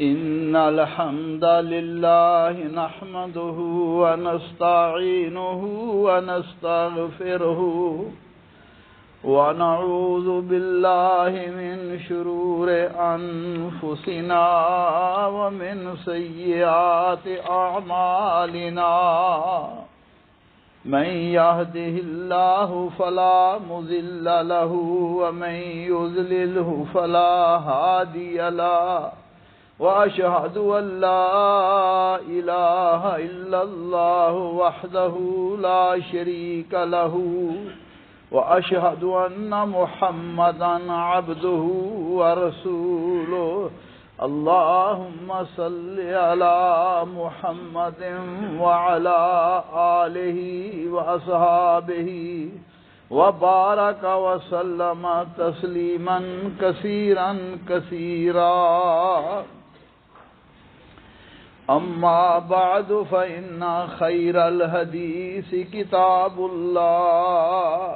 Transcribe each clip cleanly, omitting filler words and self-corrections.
إن الحمد لله نحمده ونستعينه ونستغفره ونعوذ بالله من شرور أنفسنا ومن سيئات أعمالنا من يهده الله فلا مضل له ومن يضلله فلا هادي له وأشهد أن لا إله إلا الله وحده لا شريك له وأشهد أن محمدا عبده ورسوله اللهم صل على محمد وعلى آله وأصحابه وبارك وسلم تسليما كثيرا كثيرا أما بعد فإن خير الحديث كتاب الله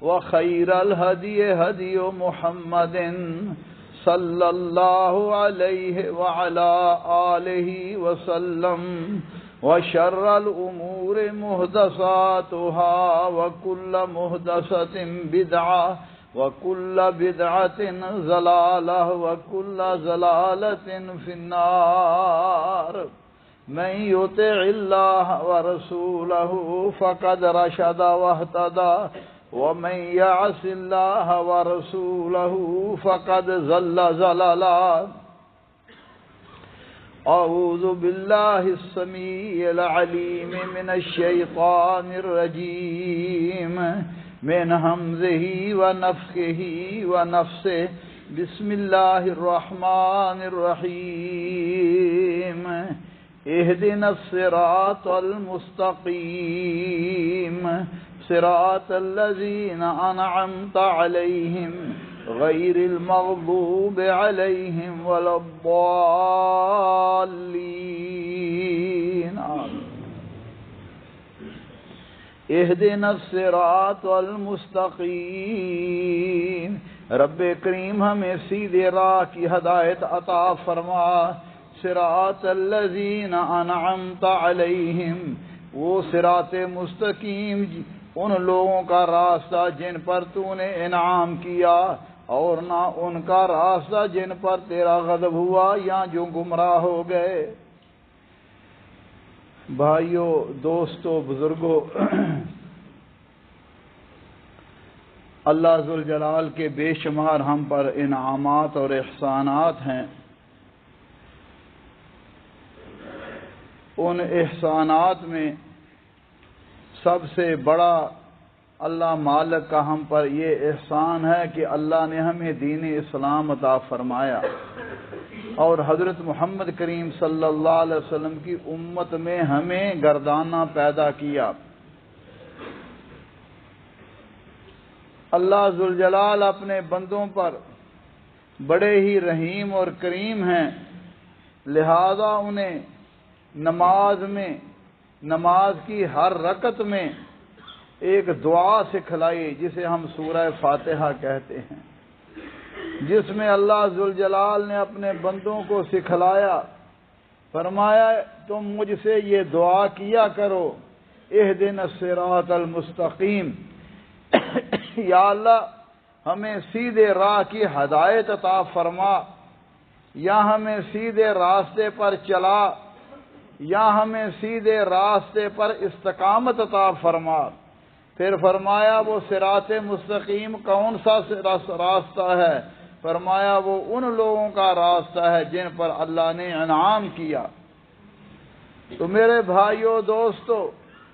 وخير الهدي هدي محمد صلى الله عليه وعلى آله وسلم وشر الأمور محدثاتها وكل محدثة بدعة وكل بدعة ضلالة وكل ضلالة في النار من يطع الله ورسوله فقد رشد واهتدى ومن يعص الله ورسوله فقد ضل ضلالا أعوذ بالله السميع العليم من الشيطان الرجيم من همزه ونفخه ونفسه بسم الله الرحمن الرحيم اهدنا الصراط المستقيم صراط الذين أنعمت عليهم غير المغضوب عليهم ولا الضالين اهدنا الصراط المستقيم رب کریم ہمیں سیدھے راہ کی ہدایت عطا فرما صراط الذین انعمت علیہم وہ صراط مستقیم ان لوگوں کا راستہ جن پر تو نے انعام کیا اور نہ ان کا راستہ جن پر تیرا غضب ہوا یا جو گمراہ ہو گئے بھائیو دوستو بزرگو اللہ ذوالجلال کے بے شمار ہم پر انعامات اور احسانات ہیں ان احسانات میں سب سے بڑا اللہ مالک کا ہم پر یہ احسان ہے کہ اللہ نے ہمیں دین اسلام عطا فرمایا اور حضرت محمد کریم صلی اللہ علیہ وسلم کی امت میں ہمیں گردانہ پیدا کیا اللہ ذوالجلال اپنے بندوں پر بڑے ہی رحیم اور کریم ہیں لہذا انہیں نماز کی ہر رکعت میں ایک دعا سکھلائی جسے ہم سورہ فاتحہ کہتے ہیں جس میں اللہ ذوالجلال نے اپنے بندوں کو سکھلایا فرمایا تم مجھ سے یہ دعا کیا کرو اہدنا الصراط المستقیم یا اللہ ہمیں سیدھے راہ کی ہدایت عطا فرما یا ہمیں سیدھے راستے پر چلا یا ہمیں سیدھے راستے پر استقامت عطا فرما پھر فرمایا وہ صراط مستقیم کون سا راستہ ہے فرمایا وہ ان لوگوں کا راستہ ہے جن پر اللہ نے انعام کیا تو میرے بھائیو دوستو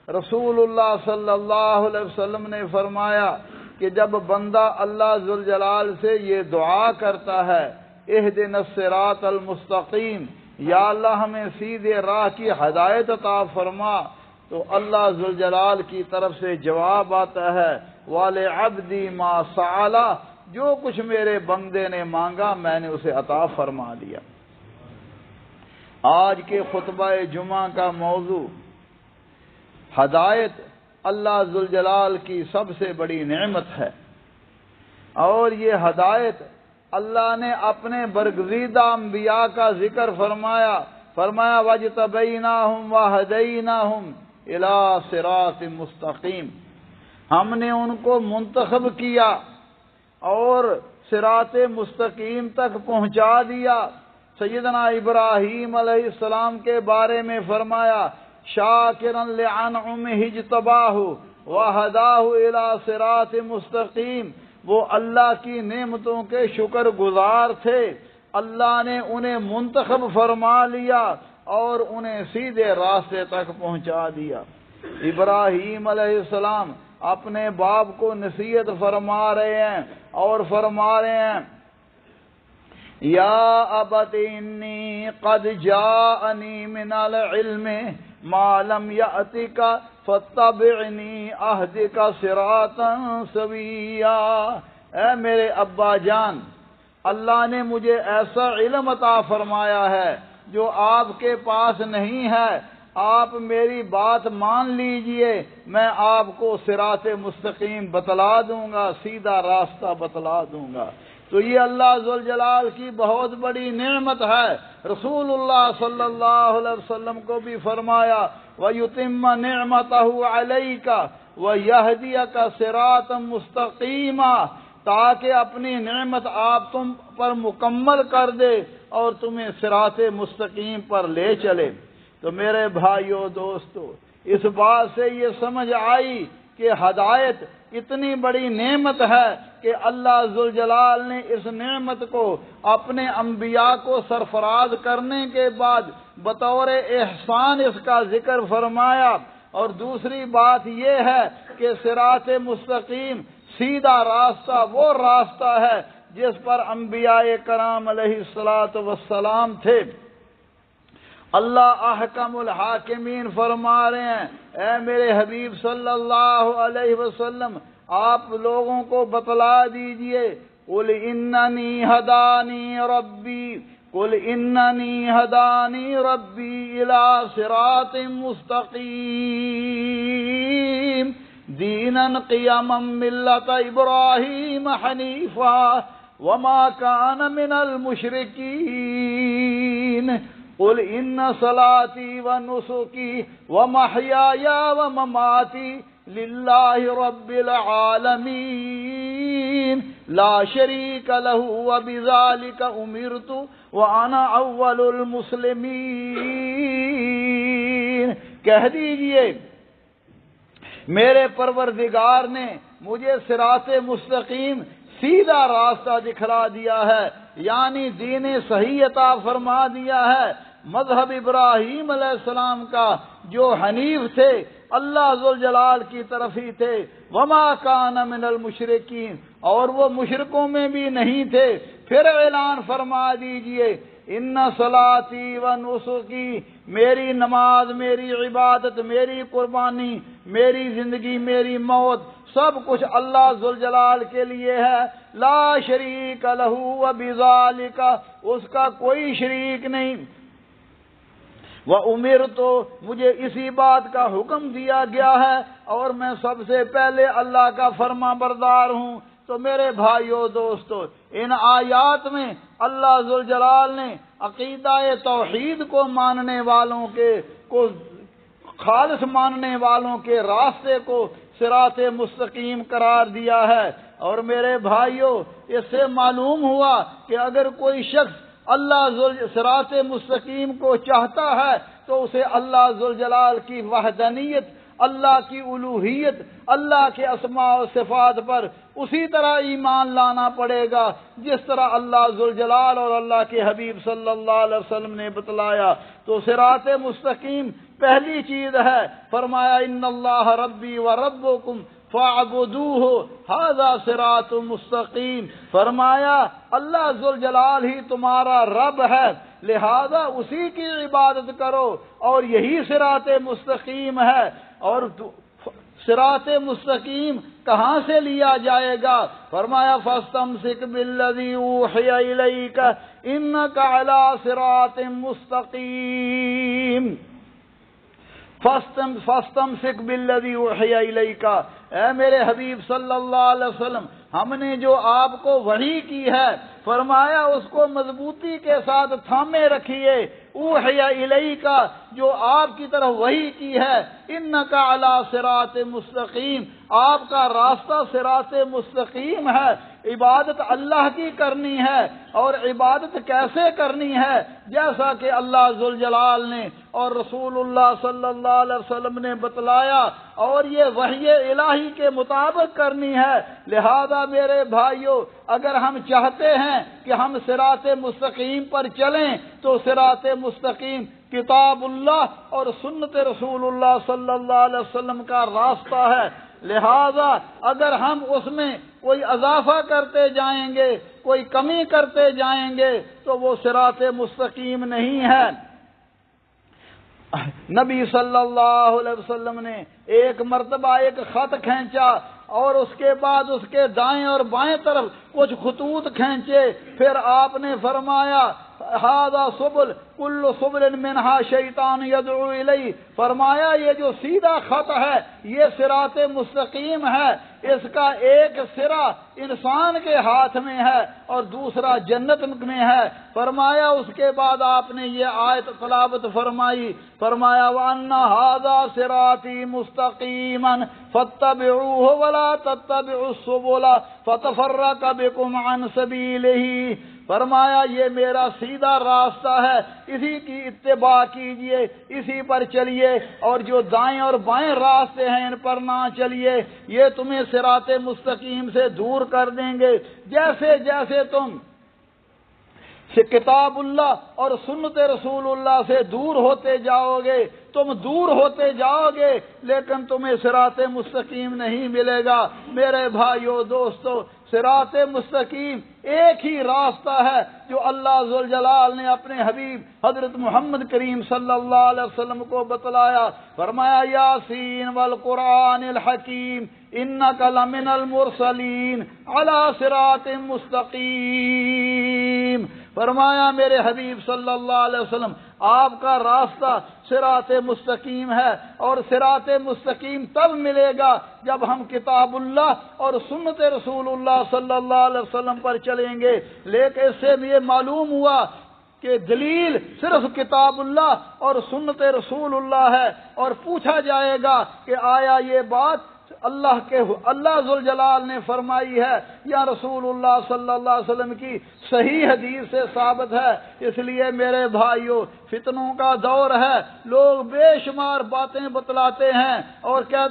رسول اللہ صلی اللہ علیہ وسلم نے فرمایا کہ جب بندہ اللہ ذوالجلال سے یہ دعا کرتا ہے اہدنا الصراط المستقیم یا اللہ ہمیں سیدھے راہ کی ہدایت عطا فرما تو اللہ ذوالجلال کی طرف سے جواب آتا ہے وَلِعَبْدِي مَا سَأَلَ جو کچھ میرے بندے نے مانگا میں نے اسے عطا فرما دیا آج کے خطبہ جمعہ کا موضوع ہدایت اللہ ذوالجلال کی سب سے بڑی نعمت ہے اور یہ ہدایت اللہ نے اپنے برگزیدہ انبیاء کا ذکر فرمایا وَاجْتَبَيْنَاهُمْ وَهَدَيْنَاهُمْ إِلَىٰ صِرَاطٍ مُسْتَقِيمٍ، ہم نے ان کو منتخب کیا اور صراط مستقیم تک پہنچا دیا۔ سیدنا ابراہیم علیہ السلام کے بارے میں فرمایا شَاكِرًا لِعَنْعُمِهِ اجْتَبَاهُ وَهَدَاهُ إِلَىٰ صِرَاطٍ مُسْتَقِيمٍ، وہ اللہ کی نعمتوں کے شکر گزار تھے، اللہ نے انہیں منتخب فرما لیا اور انہیں سیدھے راستے تک پہنچا دیا۔ ابراہیم علیہ السلام اپنے باپ کو نصیحت فرما رہے ہیں اور فرما رہے ہیں یا ابت انی قد جاءنی من العلم ما لم یأتک فاتبعنی اہدک صراطا سویا، اے میرے ابا جان، اللہ نے مجھے ایسا علم عطا فرمایا ہے جو آپ کے پاس نہیں ہے، آپ میری بات مان لیجئے، میں آپ کو صراط مستقیم بتلا دوں گا، سیدھا راستہ بتلا دوں گا۔ تو یہ اللہ ذوالجلال کی بہت بڑی نعمت ہے۔ رسول اللہ صلی اللہ علیہ وسلم کو بھی فرمایا وَيُتِمَّ نِعْمَتَهُ عَلَيْكَ وَيَهْدِيَكَ صِرَاطًا مُسْتَقِيمًا، تاکہ اپنی نعمت آپ تم پر مکمل کر دے اور تمہیں صراط مستقیم پر لے چلے۔ تو میرے بھائیو دوستو، اس بات سے یہ سمجھ آئی کہ ہدایت اتنی بڑی نعمت ہے کہ اللہ ذوالجلال نے اس نعمت کو اپنے انبیاء کو سرفراز کرنے کے بعد بطور احسان اس کا ذکر فرمایا۔ اور دوسری بات یہ ہے کہ صراط مستقیم سیدھا راستہ وہ راستہ ہے جس پر انبیاء کرام علیہ السلام تھے۔ اللہ احکم الحاکمین فرما رہے ہیں اے میرے حبیب صلی اللہ علیہ وسلم، آپ لوگوں کو بتلا دیجئے قل اننی ہدانی ربی الی صراط مستقیم دینا قیما ملت ابراہیم حنیفا وما کان من المشرکین قل ان صلاتی و نسکی و محیای و مماتی للہ رب العالمین لا شریک لہ و بذالک امرت وانا اول المسلمین۔ کہہ دیجئے میرے پروردگار نے مجھے صراط مستقیم سیدھا راستہ دکھلا دیا ہے، یعنی دین صحیح عطا فرما دیا ہے، مذہب ابراہیم علیہ السلام کا جو حنیف تھے، اللہ ذوالجلال کی طرف ہی تھے، وما کان من المشرکین، اور وہ مشرکوں میں بھی نہیں تھے۔ پھر اعلان فرما دیجئے ان صلاتی و نسکی، میری نماز، میری عبادت، میری قربانی، میری زندگی، میری موت، سب کچھ اللہ ذوالجلال کے لیے ہے، لا شریک لہ و بذالک، اس کا کوئی شریک نہیں، وَأُمِرْتُ، مجھے اسی بات کا حکم دیا گیا ہے اور میں سب سے پہلے اللہ کا فرما بردار ہوں۔ تو میرے بھائیو دوستو، ان آیات میں اللہ ذوالجلال نے عقیدہ توحید کو ماننے والوں کو خالص ماننے والوں کے راستے کو صراط مستقیم قرار دیا ہے۔ اور میرے بھائیو، اس سے معلوم ہوا کہ اگر کوئی شخص اللہ صراط مستقیم کو چاہتا ہے تو اسے اللہ ذوالجلال کی وحدانیت، اللہ کی الوہیت، اللہ کے اسماء و صفات پر اسی طرح ایمان لانا پڑے گا جس طرح اللہ ذوالجلال اور اللہ کے حبیب صلی اللہ علیہ وسلم نے بتلایا۔ تو صراط مستقیم پہلی چیز ہے، فرمایا ان اللہ ربی و ربکم فاعبدوہ ھذا صراط مستقیم، فرمایا اللہ ذوالجلال ہی تمہارا رب ہے، لہذا اسی کی عبادت کرو اور یہی صراط مستقیم ہے۔ اور صراط مستقیم کہاں سے لیا جائے گا؟ فرمایا فاستمسک بالذی اوحی الیک انک علی صراط مستقیم، فاستمسک بالذی اوحی الیک، اے میرے حبیب صلی اللہ علیہ وسلم، ہم نے جو آپ کو وحی کی ہے فرمایا اس کو مضبوطی کے ساتھ تھامے رکھیے۔ اوحی الیک، جو آپ کی طرف وحی کی ہے، انک علی صراط مستقیم، آپ کا راستہ صراط مستقیم ہے۔ عبادت اللہ کی کرنی ہے، اور عبادت کیسے کرنی ہے؟ جیسا کہ اللہ ذوالجلال نے اور رسول اللہ صلی اللہ علیہ وسلم نے بتلایا، اور یہ وحی الہی کے مطابق کرنی ہے۔ لہذا میرے بھائیوں، اگر ہم چاہتے ہیں کہ ہم صراط مستقیم پر چلیں تو صراط مستقیم کتاب اللہ اور سنت رسول اللہ صلی اللہ علیہ وسلم کا راستہ ہے۔ لہذا اگر ہم اس میں کوئی اضافہ کرتے جائیں گے، کوئی کمی کرتے جائیں گے تو وہ صراط مستقیم نہیں ہے۔ نبی صلی اللہ علیہ وسلم نے ایک مرتبہ ایک خط کھینچا، اور اس کے بعد اس کے دائیں اور بائیں طرف کچھ خطوط کھینچے، پھر آپ نے فرمایا ھذا سبل کل سبل منہا شیطان یدعو الیہ، فرمایا یہ جو سیدھا خط ہے یہ صراط مستقیم ہے، اس کا ایک سرا انسان کے ہاتھ میں ہے اور دوسرا جنت میں ہے۔ فرمایا اس کے بعد آپ نے یہ آیت تلاوت فرمائی، فرمایا وَأَنَّ هَذَا صِرَاطِي مُسْتَقِيمًا فَاتَّبِعُوهُ وَلَا تَتَّبِعُوا السُّبُلَ فَتَفَرَّقَ بِكُمْ عَنْ سَبِيلِهِ، فرمایا یہ میرا سیدھا راستہ ہے، اسی کی اتباع کیجئے، اسی پر چلیے، اور جو دائیں اور بائیں راستے ہیں ان پر نہ چلیے، یہ تمہیں صراط مستقیم سے دور کر دیں گے۔ جیسے جیسے تم کتاب اللہ اور سنت رسول اللہ سے دور ہوتے جاؤ گے، تم دور ہوتے جاؤ گے، لیکن تمہیں صراط مستقیم نہیں ملے گا۔ میرے بھائیو دوستو، صراط مستقیم ایک ہی راستہ ہے جو اللہ ذوالجلال نے اپنے حبیب حضرت محمد کریم صلی اللہ علیہ وسلم کو بتلایا۔ فرمایا یاسین والقرآن الحکیم انک لمن المرسلین علی صراط مستقیم، فرمایا میرے حبیب صلی اللہ علیہ وسلم آپ کا راستہ صراط مستقیم ہے، اور صراط مستقیم تب ملے گا جب ہم کتاب اللہ اور سنت رسول اللہ صلی اللہ علیہ وسلم پر چلیں گے۔ لیکن اس سے یہ معلوم ہوا کہ دلیل صرف کتاب اللہ اور سنت رسول اللہ ہے، اور پوچھا جائے گا کہ آیا یہ بات اللہ ذوالجلال نے فرمائی ہے یا رسول اللہ صلی اللہ علیہ وسلم کی صحیح حدیث سے ثابت ہے؟ اس لیے میرے بھائیوں، فتنوں کا دور ہے، لوگ بے شمار باتیں بتلاتے ہیں، اور کیا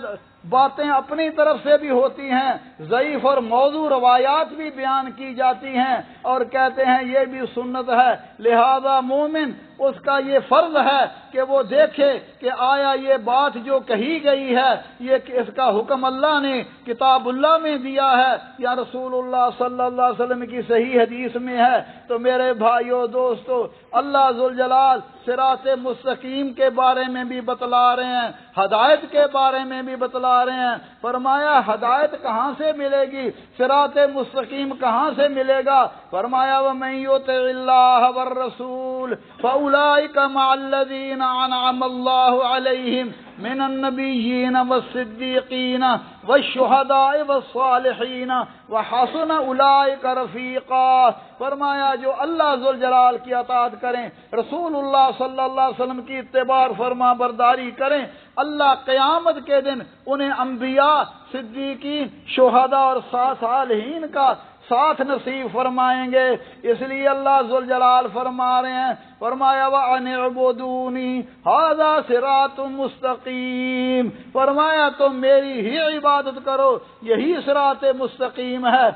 باتیں اپنی طرف سے بھی ہوتی ہیں، ضعیف اور موضوع روایات بھی بیان کی جاتی ہیں، اور کہتے ہیں یہ بھی سنت ہے۔ لہذا مومن اس کا یہ فرض ہے کہ وہ دیکھے کہ آیا یہ بات جو کہی گئی ہے یہ اس کا حکم اللہ نے کتاب اللہ میں دیا ہے یا رسول اللہ صلی اللہ علیہ وسلم کی صحیح حدیث میں ہے۔ تو میرے بھائیو دوستو، اللہ ذوالجلال صراط مستقیم کے بارے میں بھی بتلا رہے ہیں، ہدایت کے بارے میں بھی بتلا رہے ہیں۔ فرمایا ہدایت کہاں سے ملے گی، صراط مستقیم کہاں سے ملے گا؟ فرمایا وَمَن يُطِعِ اللَّهَ وَالرَّسُولَ فَأُولَٰئِكَ مَعَ الَّذِينَ أَنْعَمَ اللَّهُ عَلَيْهِمْ من النبيين والصديقين والشهداء والصالحين وحسن أولئك رفيقا، فرمایا جو اللہ ذوالجلال کی اطاعت کریں، رسول اللہ صلی اللہ علیہ وسلم کی اتباع فرما برداری کریں، اللہ قیامت کے دن انہیں انبیاء، صدیقین، شہداء اور صالحین کا ساتھ نصیب فرمائیں گے۔ اس لیے اللہ ذوالجلال فرما رہے ہیں، فرمایا وَأَنِ اعْبُدُونِي هَذَا صِرَاطٌ مُسْتَقِيمٌ، فرمایا تم میری ہی عبادت کرو، یہی صراط مستقیم ہے۔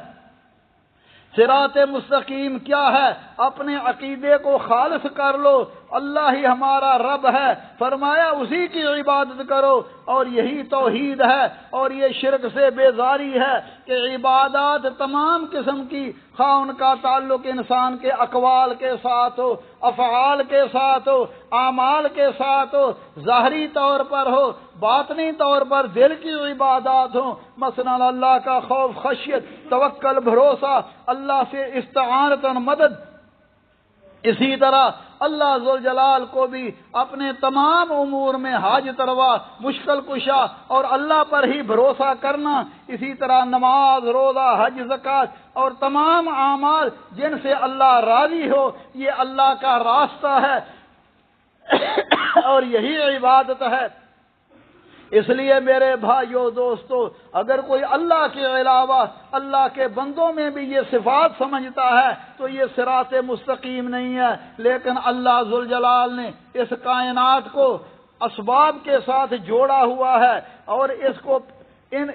صراط مستقیم کیا ہے؟ اپنے عقیدے کو خالص کر لو، اللہ ہی ہمارا رب ہے، فرمایا اسی کی عبادت کرو، اور یہی توحید ہے، اور یہ شرک سے بیزاری ہے کہ عبادات تمام قسم کی، خواہ ان کا تعلق انسان کے اقوال کے ساتھ ہو، افعال کے ساتھ ہو، اعمال کے ساتھ ہو، ظاہری طور پر ہو، باطنی طور پر دل کی عبادات ہوں، مثلا اللہ کا خوف، خشیت، توکل، بھروسہ، اللہ سے استعانت اور مدد، اسی طرح اللہ ذوالجلال کو بھی اپنے تمام امور میں حاجت روا، مشکل کشا اور اللہ پر ہی بھروسہ کرنا، اسی طرح نماز، روزہ، حج، زکوٰۃ اور تمام اعمال جن سے اللہ راضی ہو، یہ اللہ کا راستہ ہے اور یہی عبادت ہے۔ اس لیے میرے بھائیو دوستو، اگر کوئی اللہ کے علاوہ اللہ کے بندوں میں بھی یہ صفات سمجھتا ہے تو یہ صراط مستقیم نہیں ہے، لیکن اللہ ذوالجلال نے اس کائنات کو اسباب کے ساتھ جوڑا ہوا ہے، اور اس کو ان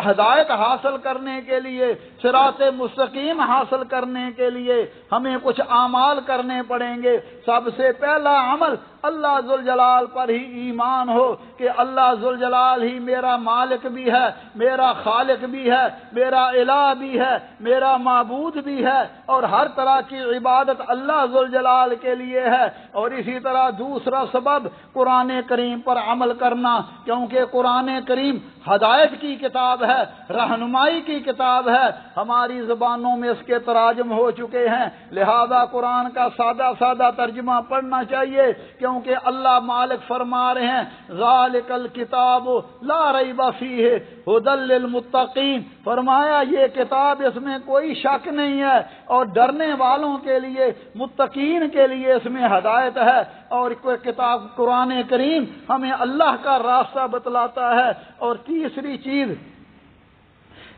ہدایت حاصل کرنے کے لیے، صراط مستقیم حاصل کرنے کے لیے ہمیں کچھ اعمال کرنے پڑیں گے۔ سب سے پہلا عمل اللہ ذوالجلال پر ہی ایمان ہو کہ اللہ ذوالجلال ہی میرا مالک بھی ہے، میرا خالق بھی ہے، میرا الہ بھی ہے، میرا معبود بھی ہے، اور ہر طرح کی عبادت اللہ ذوالجلال کے لیے ہے۔ اور اسی طرح دوسرا سبب قرآن کریم پر عمل کرنا، کیونکہ قرآن کریم ہدایت کی کتاب ہے، رہنمائی کی کتاب ہے، ہماری زبانوں میں اس کے تراجم ہو چکے ہیں، لہذا قرآن کا سادہ سادہ ترجمہ پڑھنا چاہیے، کیونکہ اللہ مالک فرما رہے ہیں ذالک الکتاب لا ریب فیہ ھدی للمتقین، فرمایا یہ کتاب، اس میں کوئی شک نہیں ہے، اور ڈرنے والوں کے لیے، متقین کے لیے اس میں ہدایت ہے۔ اور کوئی کتاب قرآن کریم ہمیں اللہ کا راستہ بتلاتا ہے۔ اور تیسری چیز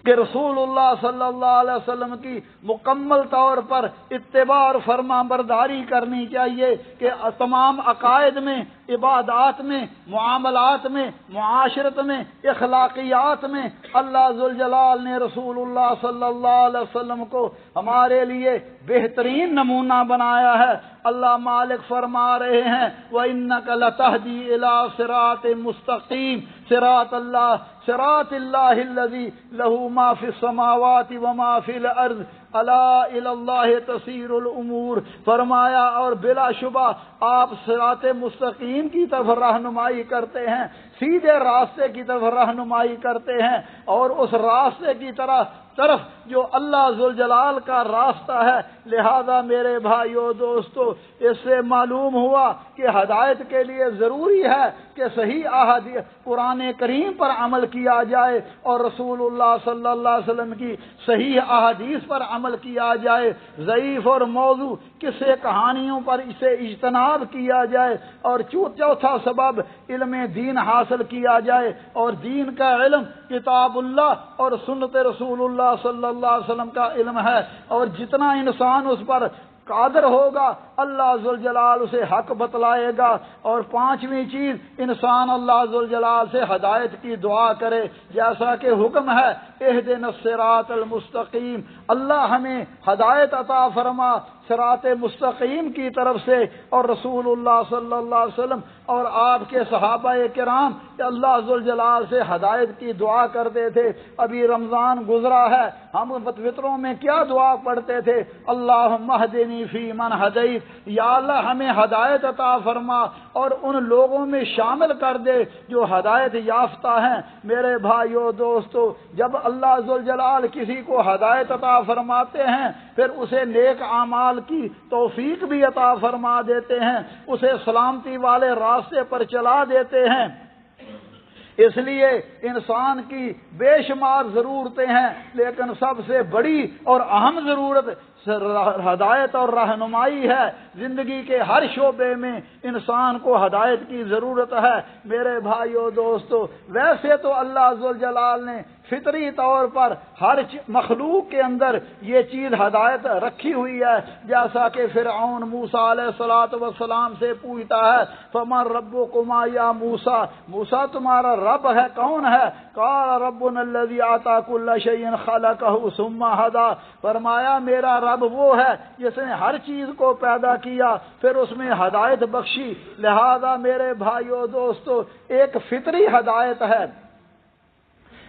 کہ رسول اللہ صلی اللہ علیہ وسلم کی مکمل طور پر اتباع اور فرما برداری کرنی چاہیے کہ تمام عقائد میں، عبادات میں، معاملات میں، معاشرت میں، اخلاقیات میں اللہ ذوالجلال نے رسول اللہ صلی اللہ علیہ وسلم کو ہمارے لیے بہترین نمونہ بنایا ہے۔ اللہ مالک فرما رہے ہیں وَإِنَّكَ لَتَهْدِي إِلَىٰ صِرَاطٍ مُسْتَقِيمٍ صراط اللہ الذی لہ ما فی السماوات وما فی الارض الا الی اللہ تسیر الامور، فرمایا اور بلا شبہ آپ صراط مستقیم کی طرف رہنمائی کرتے ہیں، سیدھے راستے کی طرف رہنمائی کرتے ہیں، اور اس راستے کی طرف جو اللہ ذوالجلال کا راستہ ہے۔ لہذا میرے بھائیو دوستو، اس سے معلوم ہوا کہ ہدایت کے لیے ضروری ہے کہ صحیح احادیث قرآن کریم پر عمل کیا جائے اور رسول اللہ صلی اللہ علیہ وسلم کی صحیح احادیث پر عمل کیا جائے، ضعیف اور موضوع قصے کہانیوں پر اسے اجتناب کیا جائے، اور چوتھا سبب علم دین حاصل کیا جائے، اور دین کا علم کتاب اللہ اور سنت رسول اللہ صلی اللہ علیہ وسلم کا علم ہے، اور جتنا انسان اس پر قادر ہوگا اللہ ذوالجلال اسے حق بتلائے گا۔ اور پانچویں چیز، انسان اللہ ذوالجلال سے ہدایت کی دعا کرے، جیسا کہ حکم ہے اہدنا الصراط المستقیم، اللہ ہمیں ہدایت عطا فرما صراط مستقیم کی طرف سے۔ اور رسول اللہ صلی اللہ علیہ وسلم اور آپ کے صحابہ کرام اللہ ذوالجلال سے ہدایت کی دعا کرتے تھے۔ ابھی رمضان گزرا ہے، ہم وطروں میں کیا دعا پڑھتے تھے؟ اللہم اہدنی فی من ہدیت، یا اللہ ہمیں ہدایت عطا فرما اور ان لوگوں میں شامل کر دے جو ہدایت یافتہ ہیں۔ میرے بھائیو دوستو، جب اللہ ذوالجلال کسی کو ہدایت عطا فرماتے ہیں پھر اسے نیک اعمال کی توفیق بھی عطا فرما دیتے ہیں، اسے سلامتی والے راستے پر چلا دیتے ہیں۔ اس لیے انسان کی بے شمار ضرورتیں ہیں، لیکن سب سے بڑی اور اہم ضرورت ہدایت اور رہنمائی ہے۔ زندگی کے ہر شعبے میں انسان کو ہدایت کی ضرورت ہے۔ میرے بھائیو دوستو، ویسے تو اللہ ذوالجلال نے فطری طور پر ہر مخلوق کے اندر یہ چیز ہدایت رکھی ہوئی ہے، جیسا کہ فرعون موسیٰ علیہ السلام سے پوچھتا ہے فمن ربکما یا موسیٰ، موسیٰ تمہارا رب ہے کون ہے؟ قال ربنا الذی اعطی کل شیء خلقہ ثم ہدی، فرمایا میرا رب وہ ہے جس نے ہر چیز کو پیدا کیا پھر اس میں ہدایت بخشی۔ لہذا میرے بھائیو دوستو، ایک فطری ہدایت ہے،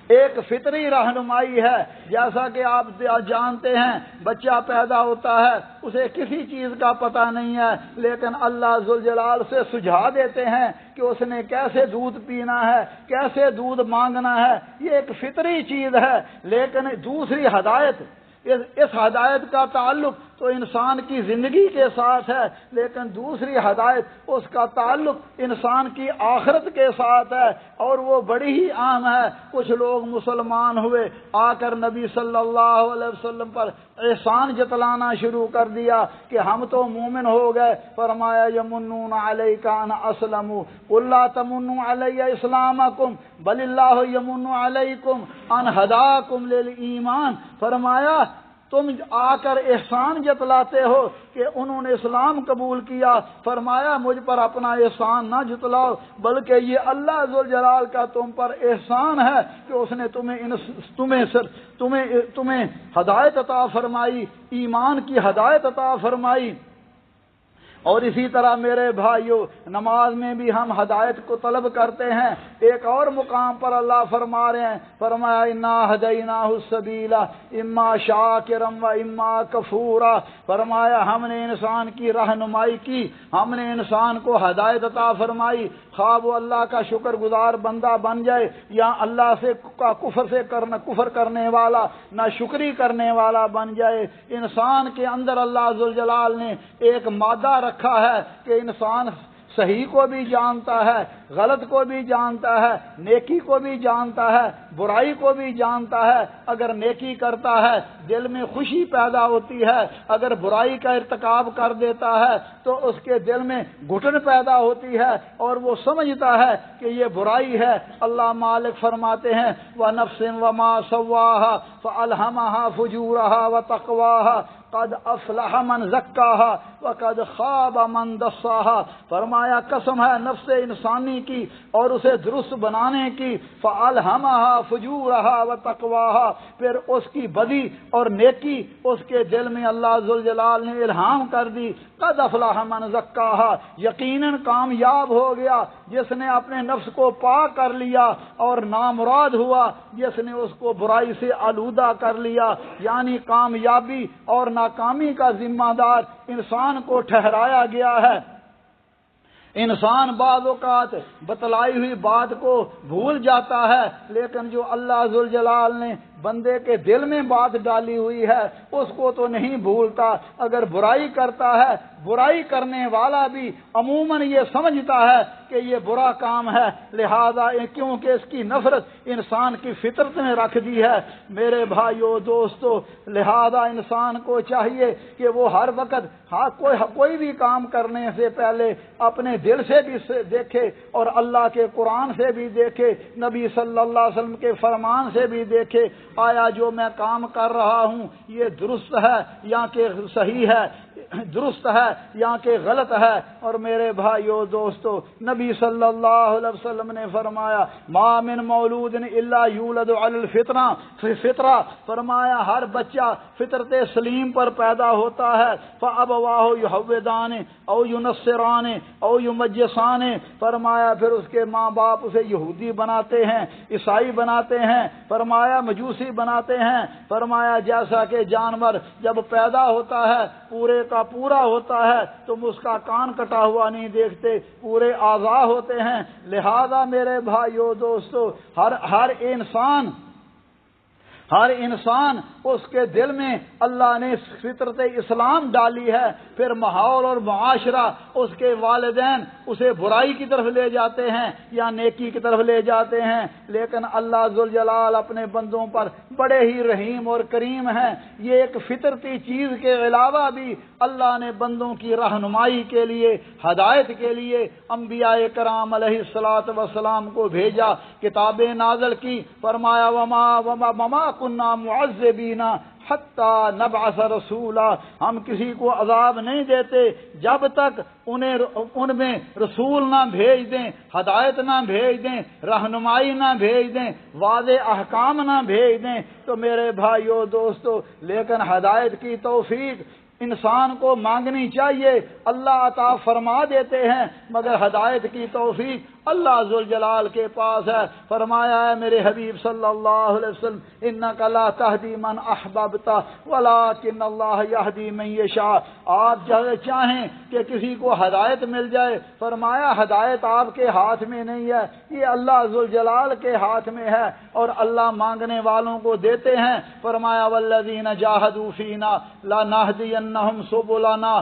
ایک فطری رہنمائی ہے۔ جیسا کہ آپ جانتے ہیں بچہ پیدا ہوتا ہے، اسے کسی چیز کا پتہ نہیں ہے، لیکن اللہ ذوالجلال سے سجھا دیتے ہیں کہ اس نے کیسے دودھ پینا ہے، کیسے دودھ مانگنا ہے، یہ ایک فطری چیز ہے۔ لیکن دوسری ہدایت، اس ہدایت کا تعلق تو انسان کی زندگی کے ساتھ ہے، لیکن دوسری ہدایت اس کا تعلق انسان کی آخرت کے ساتھ ہے، اور وہ بڑی ہی عام ہے۔ کچھ لوگ مسلمان ہوئے، آ کر نبی صلی اللہ علیہ وسلم پر احسان جتلانا شروع کر دیا کہ ہم تو مومن ہو گئے۔ فرمایا یمنون علیک ان اسلموا قل لا تمنوا علی اسلامکم بل اللہ یمن علیکم ان ہداکم للایمان۔ فرمایا تم آ کر احسان جتلاتے ہو کہ انہوں نے اسلام قبول کیا، فرمایا مجھ پر اپنا احسان نہ جتلاؤ، بلکہ یہ اللہ ذوالجلال کا تم پر احسان ہے کہ اس نے تمہیں ہدایت عطا فرمائی، ایمان کی ہدایت عطا فرمائی۔ اور اسی طرح میرے بھائیوں، نماز میں بھی ہم ہدایت کو طلب کرتے ہیں۔ ایک اور مقام پر اللہ فرما رہے ہیں، فرمایا انا ہدیناہ السبیل اما شاکرا و اما کفورا۔ فرمایا ہم نے انسان کی رہنمائی کی، ہم نے انسان کو ہدایت عطا فرمائی، خواہ وہ اللہ کا شکر گزار بندہ بن جائے یا اللہ سے کفر کرنے والا نہ شکری کرنے والا بن جائے۔ انسان کے اندر اللہ ذوالجلال نے ایک مادہ رکھا ہے کہ انسان صحیح کو بھی جانتا ہے، غلط کو بھی جانتا ہے، نیکی کو بھی جانتا ہے، برائی کو بھی جانتا ہے۔ اگر نیکی کرتا ہے دل میں خوشی پیدا ہوتی ہے، اگر برائی کا ارتکاب کر دیتا ہے تو اس کے دل میں گھٹن پیدا ہوتی ہے اور وہ سمجھتا ہے کہ یہ برائی ہے۔ اللہ مالک فرماتے ہیں وَنَفْسٍ وَمَا سَوَّاهَا فَأَلْهَمَهَا فُجُورَهَا وَتَقْوَاهَا قد افلح من زکاها وقد خاب من دساها۔ فرمایا قسم ہے نفس انسانی کی اور اسے درست بنانے کی، فالہمها فجورها وتقواها، پھر اس کی بدی اور نیکی اس کے دل میں اللہ ذوالجلال نے الہام کر دی۔ قد افلح من زکاها، یقیناً کامیاب ہو گیا جس نے اپنے نفس کو پاک کر لیا، اور نامراد ہوا جس نے اس کو برائی سے آلودہ کر لیا۔ یعنی کامیابی اور ناکامی کا ذمہ دار انسان کو ٹھہرایا گیا ہے۔ انسان بعض اوقات بتلائی ہوئی بات کو بھول جاتا ہے، لیکن جو اللہ ذوالجلال نے بندے کے دل میں بات ڈالی ہوئی ہے اس کو تو نہیں بھولتا۔ اگر برائی کرتا ہے، برائی کرنے والا بھی عموماً یہ سمجھتا ہے کہ یہ برا کام ہے، لہذا کیونکہ اس کی نفرت انسان کی فطرت میں رکھ دی ہے۔ میرے بھائیو دوستو، لہذا انسان کو چاہیے کہ وہ ہر وقت کوئی بھی کام کرنے سے پہلے اپنے دل سے بھی دیکھے اور اللہ کے قرآن سے بھی دیکھے، نبی صلی اللہ علیہ وسلم کے فرمان سے بھی دیکھے، آیا جو میں کام کر رہا ہوں یہ درست ہے یا کہ صحیح ہے، درست ہے یا کہ غلط ہے۔ اور میرے بھائیو دوستو، نبی صلی اللہ علیہ وسلم نے فرمایا ما من مولود الا یولد علی الفطرہ، فرمایا ہر بچہ فطرت سلیم پر پیدا ہوتا ہے، فابواہ یہودان او ینصران او یمجسان، فرمایا پھر اس کے ماں باپ اسے یہودی بناتے ہیں، عیسائی بناتے ہیں، فرمایا مجوسی بناتے ہیں۔ فرمایا جیسا کہ جانور جب پیدا ہوتا ہے پورے کا پورا ہوتا ہے تم اس کا کان کٹا ہوا نہیں دیکھتے، پورے اعضاء ہوتے ہیں۔ لہذا میرے بھائیو دوستو، ہر انسان اس کے دل میں اللہ نے فطرت اسلام ڈالی ہے، پھر ماحول اور معاشرہ، اس کے والدین اسے برائی کی طرف لے جاتے ہیں یا نیکی کی طرف لے جاتے ہیں، لیکن اللہ ذوالجلال اپنے بندوں پر بڑے ہی رحیم اور کریم ہیں۔ یہ ایک فطرتی چیز کے علاوہ بھی اللہ نے بندوں کی رہنمائی کے لیے، ہدایت کے لیے انبیاء کرام علیہ الصلوۃ والسلام کو بھیجا، کتابیں نازل کی۔ فرمایا وما كنا معذبین حتی نبعث رسولا، ہم کسی کو عذاب نہیں دیتے جب تک ان میں رسول نہ بھیج دیں، ہدایت نہ بھیج دیں، رہنمائی نہ بھیج دیں، واضح احکام نہ بھیج دیں۔ تو میرے بھائیو دوستو، لیکن ہدایت کی توفیق انسان کو مانگنی چاہیے، اللہ عطا فرما دیتے ہیں، مگر ہدایت کی توفیق اللہ ذوالجلال کے پاس ہے۔ فرمایا ہے میرے حبیب صلی اللہ علیہ وسلم انک لا تہدی من احببت ولکن اللہ یہدی من یشاء، آپ چاہیں کہ کسی کو ہدایت مل جائے، فرمایا ہدایت آپ کے ہاتھ میں نہیں ہے، یہ اللہ ذوالجلال کے ہاتھ میں ہے، اور اللہ مانگنے والوں کو دیتے ہیں۔ فرمایا والذین جاہدوا فینا لنہدینہم لَنَهْدِيَنَّهُمْ سُبُلَنَا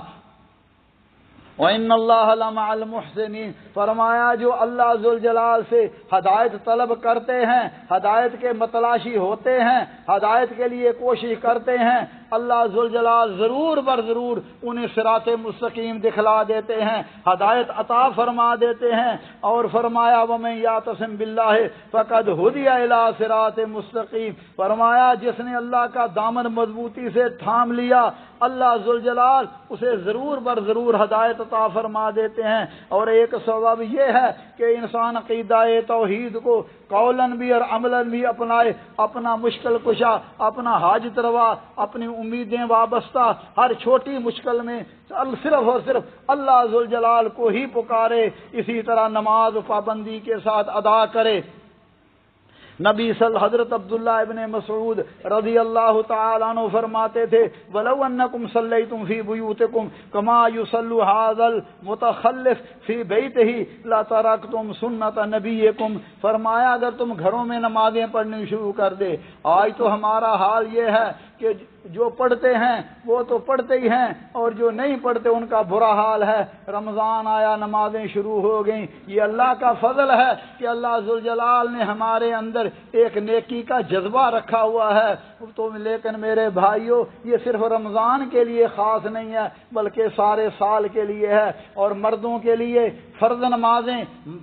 وَإِنَّ اللَّهَ لَمَعَ الْمُحْسِنِينَ۔ فرمایا جو اللہ ذوالجلال سے ہدایت طلب کرتے ہیں، ہدایت کے متلاشی ہوتے ہیں، ہدایت کے لیے کوشش کرتے ہیں، اللہ ذوالجلال ضرور بر ضرور انہیں صراط مستقیم دکھلا دیتے ہیں، ہدایت عطا فرما دیتے ہیں۔ اور فرمایا وَمَن يَعْتَصِم بِاللَّهِ فَقَدْ هُدِيَ إِلَىٰ صِرَاطٍ مستقیم۔ فرمایا جس نے اللہ کا دامن مضبوطی سے تھام لیا، اللہ ذوالجلال اسے ضرور بر ضرور ہدایت عطا فرما دیتے ہیں۔ اور ایک سبب یہ ہے کہ انسان عقیدہ توحید کو قولاً بھی اور عملاً بھی اپنائے، اپنا مشکل کشا، اپنا حاجت روا، اپنی امیدیں وابستہ ہر چھوٹی مشکل میں صرف اور صرف اللہ ذوالجلال کو ہی پکارے، اسی طرح نماز پابندی کے ساتھ ادا کرے۔ نبی حضرت عبداللہ ابن مسعود رضی اللہ تعالیٰ عنہ فرماتے تھے وَلَوْ أَنَّكُمْ صَلَّيْتُمْ فِي بُيُوتِكُمْ كَمَا يُصَلُّ هَذَا الْمُتَخَلِّفُ فِي بَيْتِهِ لَتَرَكْتُمْ سُنَّةَ نَبِيِّكُمْ۔ فرمایا اگر تم گھروں میں نمازیں پڑھنی شروع کر دے، آج تو ہمارا حال یہ ہے کہ جو پڑھتے ہیں وہ تو پڑھتے ہی ہیں اور جو نہیں پڑھتے ان کا برا حال ہے۔ رمضان آیا، نمازیں شروع ہو گئیں، یہ اللہ کا فضل ہے کہ اللہ ذوالجلال نے ہمارے اندر ایک نیکی کا جذبہ رکھا ہوا ہے۔ تو لیکن میرے بھائیوں یہ صرف رمضان کے لیے خاص نہیں ہے بلکہ سارے سال کے لیے ہے۔ اور مردوں کے لیے فرض نمازیں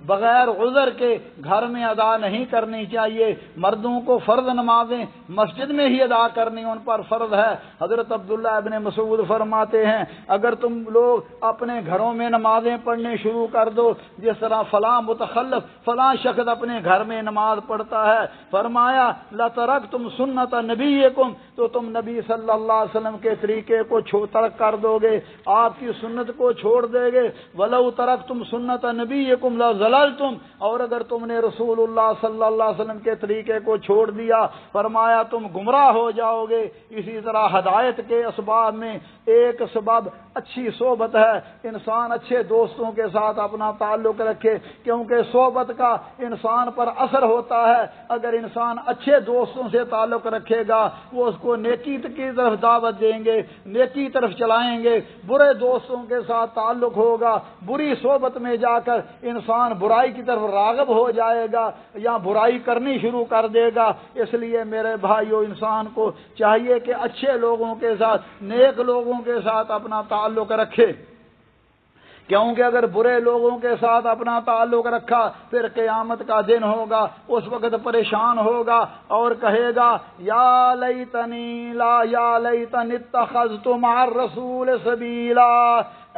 بغیر عذر کے گھر میں ادا نہیں کرنی چاہیے، مردوں کو فرض نمازیں مسجد میں ہی ادا کرنی ان پر فرض ہے۔ حضرت عبداللہ ابن مسعود فرماتے ہیں اگر تم لوگ اپنے گھروں میں نمازیں پڑھنے شروع کر دو، جس طرح فلاں متخلف فلاں شخص اپنے گھر میں نماز پڑھتا ہے، فرمایا لَتَرَكْتُمْ سُنَّةَ نَبِيِّكُمْ، تو تم نبی صلی اللہ علیہ وسلم کے طریقے کو ترک کر دو گے، آپ کی سنت کو چھوڑ دے گے۔ وَلَوْ تَرَكْتُمْ سُنَّةَ نَبِيِّكُمْ لَضَلَلْتُمْ، اور اگر تم نے رسول اللہ صلی اللہ علیہ وسلم کے طریقے کو چھوڑ دیا، فرمایا تم گمراہ ہو جاؤ گے۔ اسی طرح ہدایت کے اسباب میں ایک سبب اچھی صحبت ہے، انسان اچھے دوستوں کے ساتھ اپنا تعلق رکھے، کیونکہ صحبت کا انسان پر اثر ہوتا ہے۔ اگر انسان اچھے دوستوں سے تعلق رکھے گا وہ اس کو نیکی کی طرف دعوت دیں گے، نیکی طرف چلائیں گے۔ برے دوستوں کے ساتھ تعلق ہوگا، بری صحبت میں جا کر انسان برائی کی طرف راغب ہو جائے گا یا برائی کرنی شروع کر دے گا۔ اس لیے میرے بھائیو انسان کو چاہیے کہ اچھے لوگوں کے ساتھ، نیک لوگوں کے ساتھ اپنا تعلق رکھے، کیونکہ اگر برے لوگوں کے ساتھ اپنا تعلق رکھا پھر قیامت کا دن ہوگا، اس وقت پریشان ہوگا اور کہے گا یا لیتنی اتخذت مع الرسول سبیلا،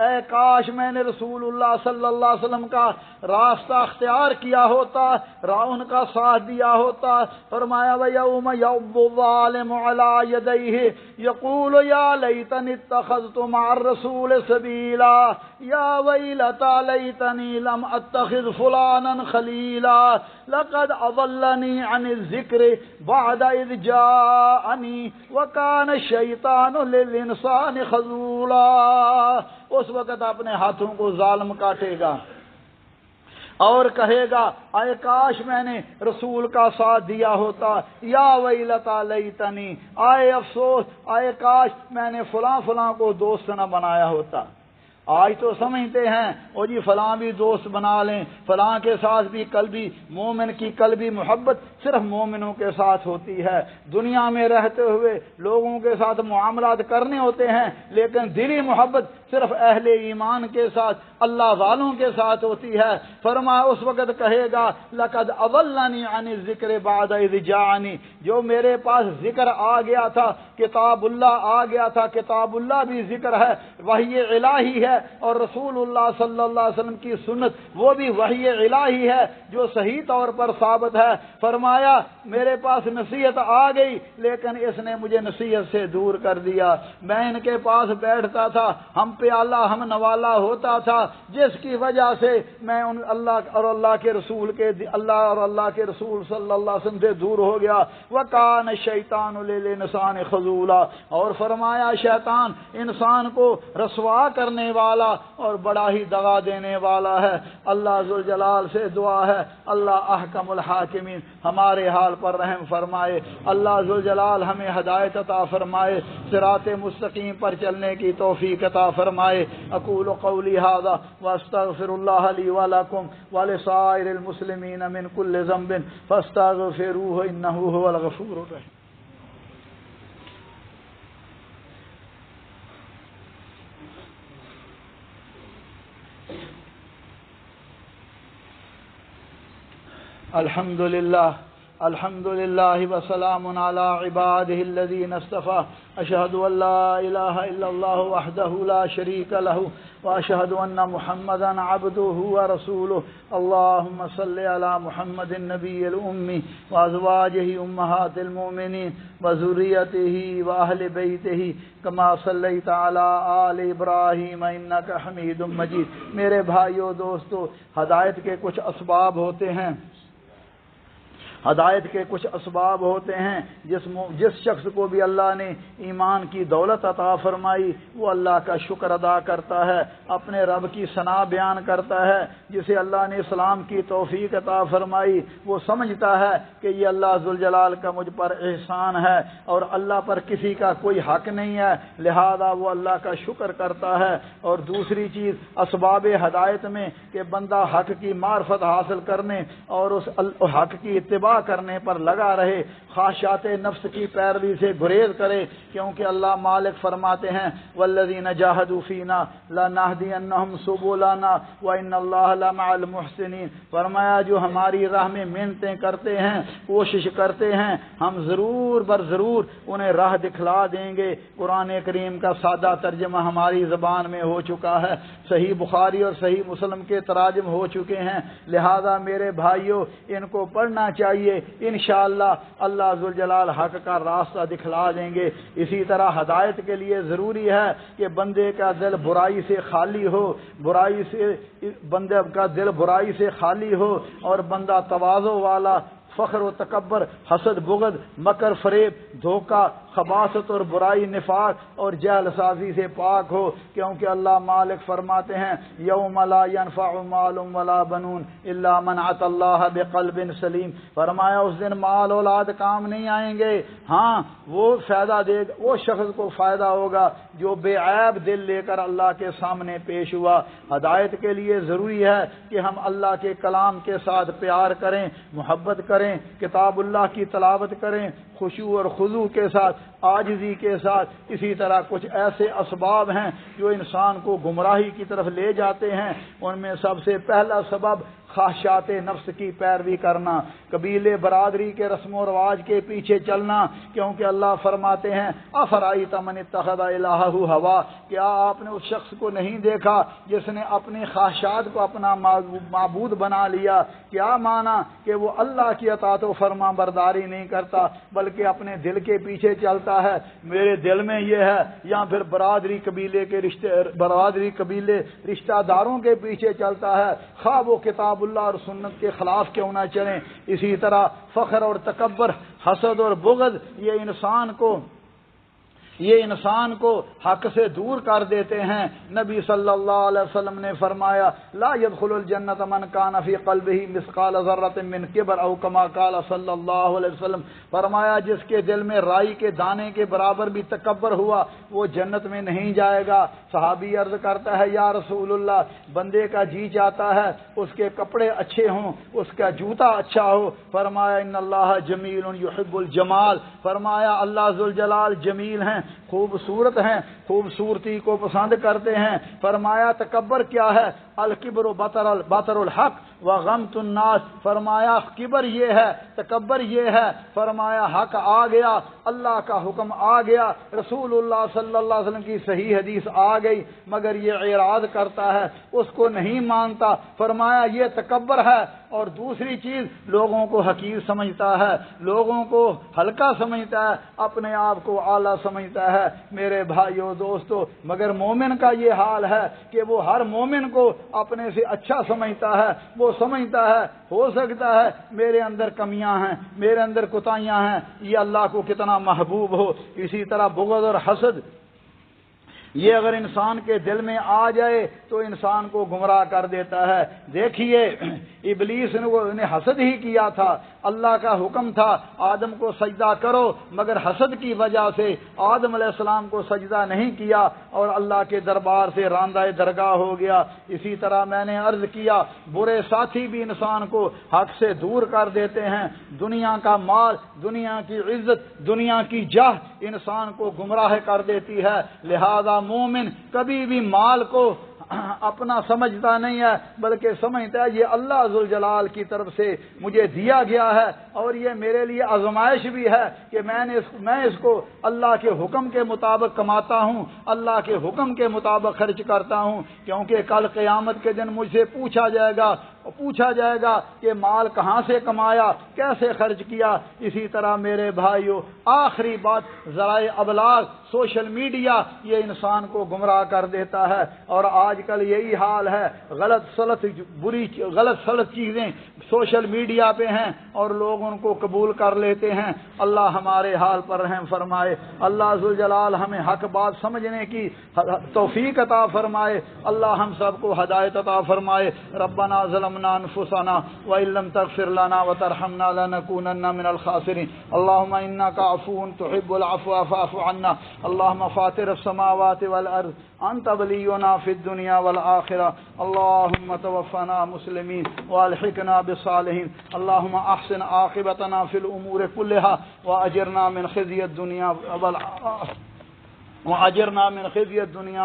اے کاش میں نے رسول اللہ صلی اللہ علیہ وسلم کا راستہ اختیار کیا ہوتا، ان کا ساتھ دیا ہوتا۔ فرمایا وَيَوْمَ يَعْضُ الظَّالِمُ عَلَىٰ يَدَيْهِ يَقُولُ يَا لَيْتَنِي اتَّخَذْتُ مَعَ الرَّسُولِ سَبِيلًا يَا وَيْلَتَىٰ لَيْتَنِي لَمْ أَتَّخِذْ فُلَانًا خَلِيلًا لَقَدْ أَضَلَّنِي عَنِ الذِّكْرِ بَعْدَ إِذْ جَاءَنِي وَكَانَ الشَّيْطَانُ لِلْإِنسَانِ خَذُولًا۔ اس وقت اپنے ہاتھوں کو ظالم کاٹے گا اور کہے گا اے کاش میں نے رسول کا ساتھ دیا ہوتا، یا ویلتا لیتنی، اے افسوس، اے کاش میں نے فلاں فلاں کو دوست نہ بنایا ہوتا۔ آج تو سمجھتے ہیں اور جی فلاں بھی دوست بنا لیں، فلاں کے ساتھ بھی قلبی مومن کی قلبی محبت صرف مومنوں کے ساتھ ہوتی ہے۔ دنیا میں رہتے ہوئے لوگوں کے ساتھ معاملات کرنے ہوتے ہیں لیکن دلی محبت صرف اہل ایمان کے ساتھ، اللہ والوں کے ساتھ ہوتی ہے۔ فرمایا اس وقت کہے گا لقد اضلنی عن الذکر بعد اذ جاءنی، جو میرے پاس ذکر آ گیا تھا، کتاب اللہ آ گیا تھا، کتاب اللہ بھی ذکر ہے، وحی الہی ہے، اور رسول اللہ صلی اللہ علیہ وسلم کی سنت وہ بھی وحی الہی ہے جو صحیح طور پر ثابت ہے۔ فرمایا میرے پاس نصیحت آ گئی لیکن اس نے مجھے نصیحت سے دور کر دیا۔ میں ان کے پاس بیٹھتا تھا، ہم پہ اللہ ہم نوالا ہوتا تھا، جس کی وجہ سے میں ان اللہ اور اللہ کے رسول صلی اللہ علیہ وسلم سے دور ہو گیا۔ وَكَانَ الشَّيْطَانُ لِلْإِنسَانِ خَذُولًا، اور فرمایا شیطان انسان کو رسوا کرنے والا اور بڑا ہی دغا دینے والا ہے۔ اللہ ذوالجلال سے دعا ہے اللہ احکم الحاکمین ہمارے حال پر رحم فرمائے، اللہ ذوالجلال ہمیں ہدایت عطا فرمائے، صراط مستقیم پر چلنے کی توفیق عطا فرمائے۔ اقول قولی ھذا واستغفر اللہ لی ولکم ولسائر المسلمین من کل ذنب فاستغفروہ انہ ھو الغفور الرحیم۔ الحمد للہ وسلام علی عباده الذین اصطفى، اشہد ان لا الہ الا اللہ وحدہ لا شریک لہ واشہد ان محمدا عبدہ ورسولہ۔ اللہم صل علی محمد النبی الامی وازواجہ امہات المؤمنین وذریتہ واہل بیتہ کما صلیت علی آل ابراہیم انک حمید مجید۔ میرے بھائیو دوستو، ہدایت کے کچھ اسباب ہوتے ہیں، ہدایت کے کچھ اسباب ہوتے ہیں۔ جس شخص کو بھی اللہ نے ایمان کی دولت عطا فرمائی وہ اللہ کا شکر ادا کرتا ہے، اپنے رب کی ثنا بیان کرتا ہے۔ جسے اللہ نے اسلام کی توفیق عطا فرمائی وہ سمجھتا ہے کہ یہ اللہ ذوالجلال کا مجھ پر احسان ہے اور اللہ پر کسی کا کوئی حق نہیں ہے، لہذا وہ اللہ کا شکر کرتا ہے۔ اور دوسری چیز اسباب ہدایت میں کہ بندہ حق کی معرفت حاصل کرنے اور اس حق کی اتباع کرنے پر لگا رہے، خواہشات نفس کی پیروی سے گریز کرے، کیونکہ اللہ مالک فرماتے ہیں والذین جاہدوا فینا لنہدینہم سبلنا وان اللہ لمع المحسنین۔ فرمایا جو ہماری راہ میں محنتیں کرتے ہیں، کوشش کرتے ہیں، ہم ضرور برضرور انہیں راہ دکھلا دیں گے۔ قرآن کریم کا سادہ ترجمہ ہماری زبان میں ہو چکا ہے، صحیح بخاری اور صحیح مسلم کے تراجم ہو چکے ہیں، لہذا میرے بھائیوں ان کو پڑھنا چاہیے، انشاءاللہ اللہ ذوالجلال حق کا راستہ دکھلا دیں گے۔ اسی طرح ہدایت کے لیے ضروری ہے کہ بندے کا دل برائی سے خالی ہو، بندے کا دل برائی سے خالی ہو اور بندہ تواضع والا، فخر و تکبر، حسد بغض، مکر فریب، دھوکہ، خباثت اور برائی، نفاق اور جہل سازی سے پاک ہو، کیونکہ اللہ مالک فرماتے ہیں یوم لا ينفع مال ولا بنون الا من اتى اللہ بقلب سلیم۔ فرمایا اس دن مال اولاد کام نہیں آئیں گے، ہاں وہ فائدہ دے گا، وہ شخص کو فائدہ ہوگا جو بے عیب دل لے کر اللہ کے سامنے پیش ہوا۔ ہدایت کے لیے ضروری ہے کہ ہم اللہ کے کلام کے ساتھ پیار کریں، محبت کریں، کتاب اللہ کی تلاوت کریں، خشوع اور خضوع کے ساتھ، عاجزی کے ساتھ۔ اسی طرح کچھ ایسے اسباب ہیں جو انسان کو گمراہی کی طرف لے جاتے ہیں، ان میں سب سے پہلا سبب خواہشات نفس کی پیروی کرنا، قبیلے برادری کے رسم و رواج کے پیچھے چلنا، کیونکہ اللہ فرماتے ہیں افرائیت من اتخذ الہہ ہوا، کیا آپ نے اس شخص کو نہیں دیکھا جس نے اپنی خواہشات کو اپنا معبود بنا لیا؟ کیا مانا کہ وہ اللہ کی اطاعت و فرما برداری نہیں کرتا بلکہ اپنے دل کے پیچھے چلتا ہے، میرے دل میں یہ ہے، یا پھر برادری قبیلے رشتہ داروں کے پیچھے چلتا ہے، خواہ وہ کتاب اللہ اور سنت کے خلاف کیوں نہ چلیں۔ اسی طرح فخر اور تکبر، حسد اور بغض یہ انسان کو حق سے دور کر دیتے ہیں۔ نبی صلی اللہ علیہ وسلم نے فرمایا لا يدخل الجنت من کان فی قلبہ مثقال ذرۃ من کبر او کما قال صلی اللہ علیہ وسلم۔ فرمایا جس کے دل میں رائی کے دانے کے برابر بھی تکبر ہوا وہ جنت میں نہیں جائے گا۔ صحابی عرض کرتا ہے یا رسول اللہ، بندے کا جی چاہتا ہے اس کے کپڑے اچھے ہوں، اس کا جوتا اچھا ہو۔ فرمایا ان اللہ جمیل یحب الجمال۔ فرمایا اللہ ذوالجلال جمیل ہیں، خوبصورت ہیں، خوبصورتی کو پسند کرتے ہیں۔ فرمایا تکبر کیا ہے؟ الکبر بطر الحق وغمت الناس۔ فرمایا کبر یہ ہے، تکبر یہ ہے، فرمایا حق آ گیا، اللہ کا حکم آ گیا، رسول اللہ صلی اللہ علیہ وسلم کی صحیح حدیث آ گئی، مگر یہ اعراض کرتا ہے، اس کو نہیں مانتا۔ فرمایا یہ تکبر ہے۔ اور دوسری چیز لوگوں کو حقیر سمجھتا ہے، لوگوں کو ہلکا سمجھتا ہے، اپنے آپ کو اعلیٰ سمجھتا ہے۔ میرے بھائیو دوستو، مگر مومن کا یہ حال ہے کہ وہ ہر مومن کو اپنے سے اچھا سمجھتا ہے، وہ سمجھتا ہے ہو سکتا ہے میرے اندر کمیاں ہیں، میرے اندر کوتاہیاں ہیں، یہ اللہ کو کتنا محبوب ہو۔ اسی طرح بغض اور حسد یہ اگر انسان کے دل میں آ جائے تو انسان کو گمراہ کر دیتا ہے۔ دیکھیے ابلیس نے حسد ہی کیا تھا، اللہ کا حکم تھا آدم کو سجدہ کرو، مگر حسد کی وجہ سے آدم علیہ السلام کو سجدہ نہیں کیا اور اللہ کے دربار سے راندہ درگاہ ہو گیا۔ اسی طرح میں نے عرض کیا برے ساتھی بھی انسان کو حق سے دور کر دیتے ہیں۔ دنیا کا مال، دنیا کی عزت، دنیا کی جاہ انسان کو گمراہ کر دیتی ہے۔ لہذا مومن کبھی بھی مال کو اپنا سمجھتا نہیں ہے، بلکہ سمجھتا ہے یہ اللہ ذوالجلال کی طرف سے مجھے دیا گیا ہے اور یہ میرے لیے آزمائش بھی ہے کہ میں اس کو اللہ کے حکم کے مطابق کماتا ہوں، اللہ کے حکم کے مطابق خرچ کرتا ہوں، کیونکہ کل قیامت کے دن مجھ سے پوچھا جائے گا کہ مال کہاں سے کمایا، کیسے خرچ کیا۔ اسی طرح میرے بھائیوں، آخری بات، ذرائع ابلاغ، سوشل میڈیا یہ انسان کو گمراہ کر دیتا ہے، اور آج کل یہی حال ہے، غلط سلط چیزیں سوشل میڈیا پہ ہیں اور لوگ ان کو قبول کر لیتے ہیں۔ اللہ ہمارے حال پر رحم فرمائے، اللہ ذوالجلال ہمیں حق بات سمجھنے کی توفیق عطا فرمائے، اللہ ہم سب کو ہدایت عطا فرمائے۔ ربنا ظلمنا انفسنا وان لم تغفر لنا وترحمنا لنكونن من الخاسرين اللهم انك عفو تحب العفو فاعف عنا اللهم فاطر السماوات والارض انت ولينا في الدنيا والاخره اللهم توفنا مسلمين والحقنا بالصالحين اللهم احسن عاقبتنا في الامور كلها واجرنا من خزي الدنيا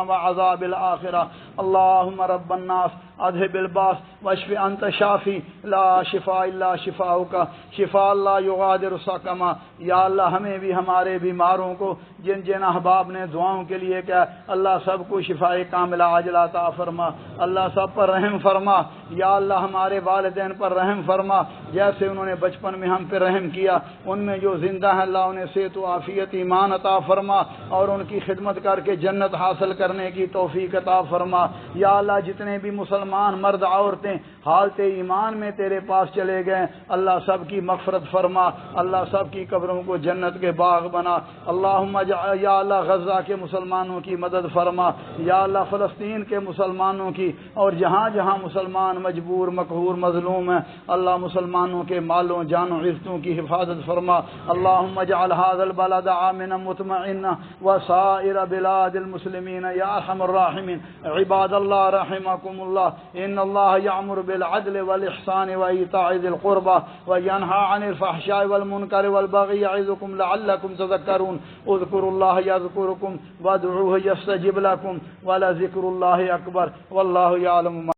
وعذاب الآخرة اللهم رب الناس اذهب الباس واشف انت شافی لا شفاء الا شفاؤک شفاء لا یغادر سقما۔ یا اللہ ہمیں بھی ہمارے بیماروں کو جن جن احباب نے دعاؤں کے لیے کہا اللہ سب کو شفاء کاملہ عاجلہ عطا فرما، اللہ سب پر رحم فرما۔ یا اللہ ہمارے والدین پر رحم فرما، جیسے انہوں نے بچپن میں ہم پہ رحم کیا، ان میں جو زندہ ہیں اللہ انہیں صحت و عافیت ایمان عطا فرما اور ان کی خدمت کر کے جنت حاصل کرنے کی توفیق عطا فرما۔ یا اللہ جتنے بھی مسلمان مرد عورتیں حالت ایمان میں تیرے پاس چلے گئے اللہ سب کی مغفرت فرما، اللہ سب کی قبروں کو جنت کے باغ بنا۔ اللہم یا اللہ غزہ کے مسلمانوں کی مدد فرما، یا اللہ فلسطین کے مسلمانوں کی، اور جہاں جہاں مسلمان مجبور مقہور مظلوم ہیں اللہ مسلمانوں کے مالوں جان و عزتوں کی حفاظت فرما۔ اللہم اجعل هذا البلد آمنا مطمئنا وسائر بلاد المسلمین یا ارحم الراحمین۔ عباد اللہ رحمکم اللہ، ان اللہ یأمر بالعدل والإحسان وإیتاء ذی القربى وینہی عن الفحشاء والمنکر والبغی یعظکم لعلکم تذکرون۔ اذکروا اللہ یذکرکم وادعوہ یستجب لکم ولذکر اللہ اکبر واللہ یعلم ما